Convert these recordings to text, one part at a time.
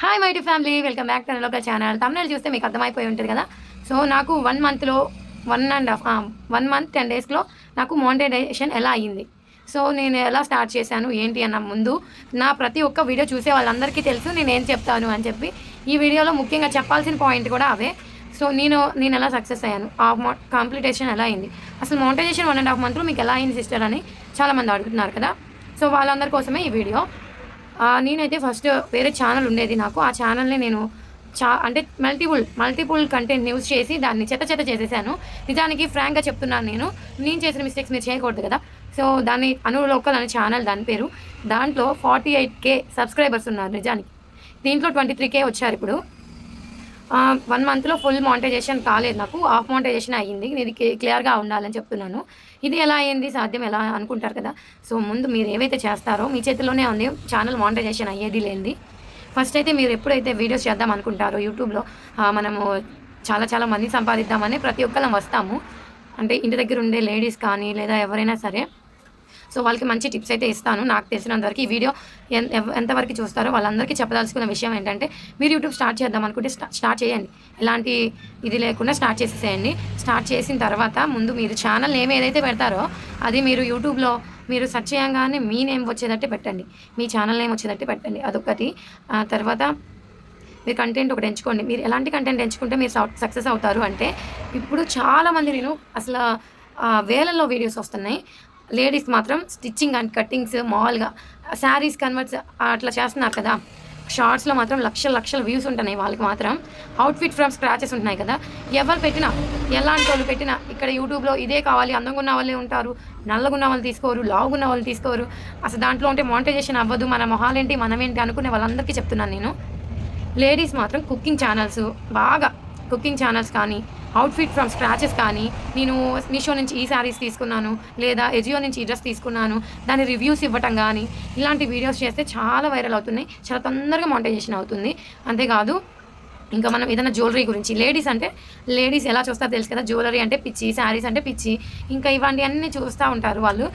Hi my dear family, welcome back to another channel. Thumbnail చూస్తే మీకు అర్థమైపోయి ఉంటుంది కదా. సో నాకు 1 మంత్లో 1 మంత్ 10 డేస్లో నాకు మానిటైజేషన్ ఎలా అయ్యింది, సో నేను ఎలా స్టార్ట్ చేశాను ఏంటి అన్న ముందు నా ప్రతి ఒక్క వీడియో చూసే వాళ్ళందరికీ తెలుసు నేను ఏం చెప్తాను అని చెప్పి. ఈ వీడియోలో ముఖ్యంగా చెప్పాల్సిన పాయింట్ కూడా అవే. సో నేను ఎలా సక్సెస్ అయ్యాను, ఆ కంప్లీటేషన్ ఎలా అయింది, అసలు మానిటైజేషన్ 1.5 మంత్లో మీకు ఎలా అయింది సిస్టర్ అని చాలామంది అడుగుతున్నారు కదా. సో వాళ్ళందరి కోసమే ఈ వీడియో. నేనైతే ఫస్ట్ వేరే ఛానల్ ఉండేది నాకు. ఆ ఛానల్ని నేను అంటే మల్టిపుల్ కంటెంట్ న్యూస్ చేసి దాన్ని చెత్త చేసేసాను. నిజానికి ఫ్రాంక్గా చెప్తున్నాను, నేను చేసిన మిస్టేక్స్ మీరు చేయకూడదు కదా. సో దాన్ని అనులోకల్ అనే ఛానల్, దాని పేరు. దాంట్లో 48K సబ్స్క్రైబర్స్ ఉన్నారు నిజానికి. దీంట్లో 23K వచ్చారు ఇప్పుడు. 1 మంత్లో ఫుల్ మానిటైజేషన్ కాలేదు, నాకు హాఫ్ మానిటైజేషన్ అయ్యింది. ఇది క్లియర్గా ఉండాలని చెప్తున్నాను. ఇది ఎలా అయ్యింది, సాధ్యం ఎలా అనుకుంటారు కదా. సో ముందు మీరు ఏవైతే చేస్తారో మీ చేతిలోనే ఉంది ఛానల్ మానిటైజేషన్ అయ్యేది లేనిది. ఫస్ట్ అయితే మీరు ఎప్పుడైతే వీడియోస్ చేద్దాం అనుకుంటారో యూట్యూబ్లో, మనము చాలా మంది సంపాదిద్దామని ప్రతి ఒక్కరం వస్తాము. అంటే ఇంటి దగ్గర ఉండే లేడీస్ కానీ లేదా ఎవరైనా సరే, సో వాళ్ళకి మంచి టిప్స్ అయితే ఇస్తాను నాకు తెలిసినంతవరకు. ఈ వీడియో ఎంతవరకు చూస్తారో వాళ్ళందరికీ చెప్పదలుచుకున్న విషయం ఏంటంటే, మీరు యూట్యూబ్ స్టార్ట్ చేద్దాం అనుకుంటే స్టార్ట్ చేయండి. ఎలాంటి ఇది లేకుండా స్టార్ట్ చేసేసేయండి. స్టార్ట్ చేసిన తర్వాత ముందు మీరు ఛానల్ నేమ్ ఏదైతే పెడతారో అది మీరు యూట్యూబ్లో మీరు సెర్చ్ చేయగానే మీ నేమ్ వచ్చేటట్టే పెట్టండి, మీ ఛానల్ నేమ్ వచ్చేటట్టే పెట్టండి. అదొకటి. తర్వాత మీరు కంటెంట్ ఒకటి ఎంచుకోండి. మీరు ఎలాంటి కంటెంట్ ఎంచుకుంటే మీరు సక్సెస్ అవుతారు అంటే, ఇప్పుడు చాలామంది నేను అసలు వేలల్లో వీడియోస్ వస్తున్నాయి. లేడీస్ మాత్రం స్టిచ్చింగ్ అండ్ కట్టింగ్స్, మామూలుగా శారీస్ కన్వర్ట్స్ అట్లా చేస్తున్నారు కదా. షార్ట్స్లో మాత్రం లక్షల వ్యూస్ ఉంటున్నాయి వాళ్ళకి మాత్రం. అవుట్ఫిట్ ఫ్రమ్ స్క్రాచెస్ ఉంటున్నాయి కదా. ఎవరు పెట్టినా, ఎలాంటి వాళ్ళు పెట్టినా ఇక్కడ యూట్యూబ్లో ఇదే కావాలి, అందంగా ఉన్న వాళ్ళే ఉంటారు, నల్లగా ఉన్న వాళ్ళు తీసుకోరు, లావుగా ఉన్న వాళ్ళు తీసుకోరు, అసలు దాంట్లో ఉంటే మానిటైజేషన్ అవ్వదు, మన మొహాలేంటి మనమేంటి అనుకునే వాళ్ళందరికీ చెప్తున్నాను నేను. లేడీస్ మాత్రం కుకింగ్ ఛానల్స్, బాగా కుకింగ్ ఛానల్స్ కానీ, అవుట్ఫిట్ ఫ్రమ్ స్క్రాచెస్ కానీ, నేను మీషో నుంచి ఈ శారీస్ తీసుకున్నాను లేదా ఎజియో నుంచి ఈ డ్రెస్ తీసుకున్నాను, దాని రివ్యూస్ ఇవ్వటం కానీ, ఇలాంటి వీడియోస్ చేస్తే చాలా వైరల్ అవుతున్నాయి, చాలా తొందరగా మానిటైజేషన్ అవుతుంది. అంతేకాదు ఇంకా మనం ఏదైనా జ్యువెలరీ గురించి, లేడీస్ ఎలా చూస్తారో తెలుసు కదా. జ్యువెలరీ అంటే పిచ్చి, శారీస్ అంటే పిచ్చి, ఇంకా ఇవన్నీ అన్నీ చూస్తూ ఉంటారు వాళ్ళు.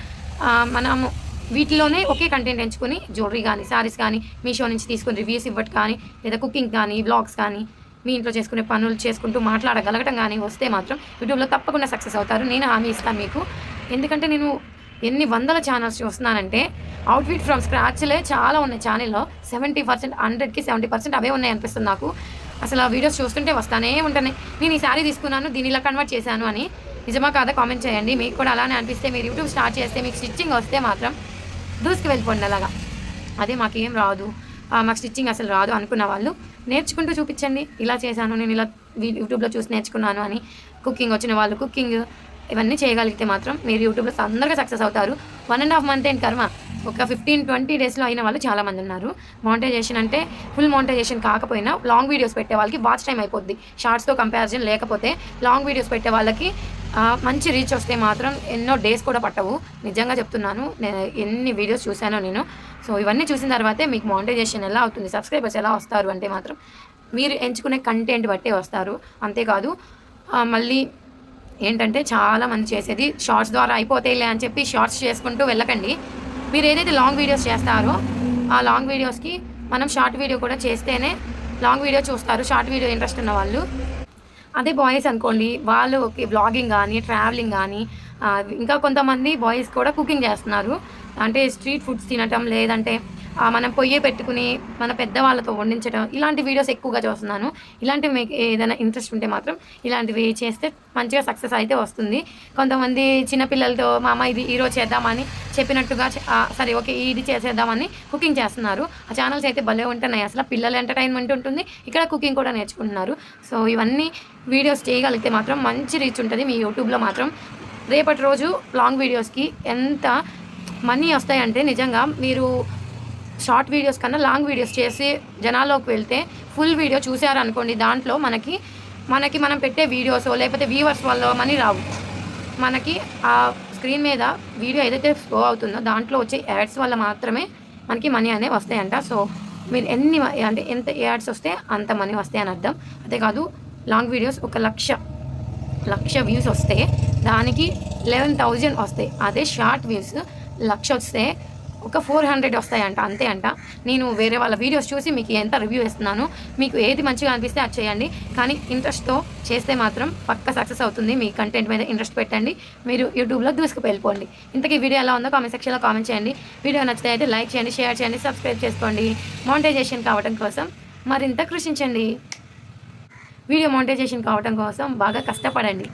మనము వీటిలోనే ఒకే కంటెంట్ ఎంచుకొని జ్యువెలరీ కానీ, శారీస్ కానీ మీషో నుంచి తీసుకొని రివ్యూస్ ఇవ్వటం కానీ, లేదా కుకింగ్ కానీ, వ్లాగ్స్ కానీ, మీ ఇంట్లో చేసుకునే పనులు చేసుకుంటూ మాట్లాడగలగటం కానీ వస్తే మాత్రం యూట్యూబ్లో తప్పకుండా సక్సెస్ అవుతారు. నేను హామీ ఇస్తాను మీకు. ఎందుకంటే నేను ఎన్ని వందల ఛానల్స్ చూస్తున్నానంటే, అవుట్ఫిట్ ఫ్రమ్ స్క్రాచ్లే చాలా ఉన్నాయి ఛానల్లో. 70%, 100కి 70% అవే ఉన్నాయి అనిపిస్తుంది నాకు. అసలు ఆ వీడియోస్ చూస్తుంటే వస్తానే ఉంటున్నాయి, నేను ఈ శారీ తీసుకున్నాను, దీన్ని ఇలా కన్వర్ట్ చేశాను అని. నిజమా కాదా కామెంట్ చేయండి. మీకు కూడా అలానే అనిపిస్తే, మీరు యూట్యూబ్ స్టార్ట్ చేస్తే, మీకు స్టిచ్చింగ్ వస్తే మాత్రం దూసుకు వెళ్ళిపోండి అలాగా. అదే మాకేం రాదు, మాకు స్టిచ్చింగ్ అసలు రాదు అనుకున్న వాళ్ళు నేర్చుకుంటూ చూపించండి. ఇలా చేశాను నేను, ఇలా యూట్యూబ్లో చూసి నేర్చుకున్నాను అని. కుకింగ్ వచ్చిన వాళ్ళు కుకింగ్ ఇవన్నీ చేయగలిగితే మాత్రం మీరు యూట్యూబ్లో తొందరగా సక్సెస్ అవుతారు. 1.5 మంత్ ఏంటి కర్మ, ఒక 15-20 డేస్లో అయిన వాళ్ళు చాలామంది ఉన్నారు. మానిటైజేషన్ అంటే ఫుల్ మానిటైజేషన్ కాకపోయినా లాంగ్ వీడియోస్ పెట్టే వాళ్ళకి వాచ్ టైం అయిపోద్ది. షార్ట్స్తో కంపారిజన్ లేకపోతే లాంగ్ వీడియోస్ పెట్టే వాళ్ళకి మంచి రీచ్ వస్తే మాత్రం ఎన్నో డేస్ కూడా పట్టవు. నిజంగా చెప్తున్నాను, ఎన్ని వీడియోస్ చూశానో నేను. సో ఇవన్నీ చూసిన తర్వాతే మీకు మానిటైజేషన్ ఎలా అవుతుంది, సబ్స్క్రైబర్స్ ఎలా వస్తారు అంటే మాత్రం మీరు ఎంచుకునే కంటెంట్ బట్టే వస్తారు. అంతేకాదు మళ్ళీ ఏంటంటే చాలామంది చేసేది షార్ట్స్ ద్వారా అయిపోతాయిలే అని చెప్పి షార్ట్స్ చేసుకుంటూ వెళ్ళకండి. మీరు ఏదైతే లాంగ్ వీడియోస్ చేస్తారో ఆ లాంగ్ వీడియోస్కి మనం షార్ట్ వీడియో కూడా చేస్తేనే లాంగ్ వీడియో చూస్తారు, షార్ట్ వీడియో ఇంట్రెస్ట్ ఉన్న వాళ్ళు. అదే బాయ్స్ అనుకోండి, వాళ్ళు వ్లాగింగ్ కానీ, ట్రావెలింగ్ కానీ, ఇంకా కొంతమంది బాయ్స్ కూడా కుకింగ్ చేస్తున్నారు. అంటే స్ట్రీట్ ఫుడ్స్ తినటం, లేదంటే మనం పొయ్యే పెట్టుకుని మన పెద్దవాళ్ళతో వండించడం, ఇలాంటి వీడియోస్ ఎక్కువగా చూస్తున్నాను. ఇలాంటివి మీకు ఏదైనా ఇంట్రెస్ట్ ఉంటే మాత్రం ఇలాంటివి చేస్తే మంచిగా సక్సెస్ అయితే వస్తుంది. కొంతమంది చిన్నపిల్లలతో మా అమ్మ ఇది ఈరోజు చేద్దామని చెప్పినట్టుగా సరే ఓకే ఇది చేసేద్దామని కుకింగ్ చేస్తున్నారు. ఆ ఛానల్స్ అయితే భలే ఉంటున్నాయి. అసలు పిల్లల ఎంటర్టైన్మెంట్ ఉంటుంది, ఇక్కడ కుకింగ్ కూడా నేర్చుకుంటున్నారు. సో ఇవన్నీ వీడియోస్ చేయగలిగితే మాత్రం మంచి రీచ్ ఉంటుంది మీ యూట్యూబ్లో మాత్రం. రేపటి రోజు లాంగ్ వీడియోస్కి ఎంత మనీ వస్తాయంటే, నిజంగా మీరు షార్ట్ వీడియోస్ కన్నా లాంగ్ వీడియోస్ చేసి జనాల్లోకి వెళ్తే, ఫుల్ వీడియో చూసారనుకోండి, దాంట్లో మనకి మనం పెట్టే వీడియోస్ లేకపోతే వ్యూవర్స్ వల్ల మనీ రావు. మనకి ఆ స్క్రీన్ మీద వీడియో ఏదైతే షో అవుతుందో దాంట్లో వచ్చే యాడ్స్ వల్ల మాత్రమే మనకి మనీ అనేవి వస్తాయంట. సో మీరు ఎంత యాడ్స్ వస్తే అంత మనీ వస్తాయని అర్థం. అంతేకాదు లాంగ్ వీడియోస్ 1,00,000 వ్యూస్ వస్తే దానికి 11,000 వస్తాయి. అదే షార్ట్ వ్యూస్ 1,00,000 వస్తే ఒక 400 వస్తాయంట, అంతే అంట. నేను వేరే వాళ్ళ వీడియోస్ చూసి మీకు ఎంత రివ్యూ ఇస్తున్నాను. మీకు ఏది మంచిగా అనిపిస్తే అది చేయండి. కానీ ఇంట్రెస్ట్తో చేస్తే మాత్రం పక్కా సక్సెస్ అవుతుంది. మీ కంటెంట్ మీద ఇంట్రెస్ట్ పెట్టండి, మీరు యూట్యూబ్లో దూసుకు వెళ్ళిపోండి. ఇంతకీ వీడియో ఎలా ఉందో కామెంట్ సెక్షన్లో కామెంట్ చేయండి. వీడియో నచ్చితే అయితే లైక్ చేయండి, షేర్ చేయండి, సబ్స్క్రైబ్ చేసుకోండి. మానిటైజేషన్ కావడం కోసం మరింత కృషించండి. వీడియో మానిటైజేషన్ కావడం కోసం బాగా కష్టపడండి.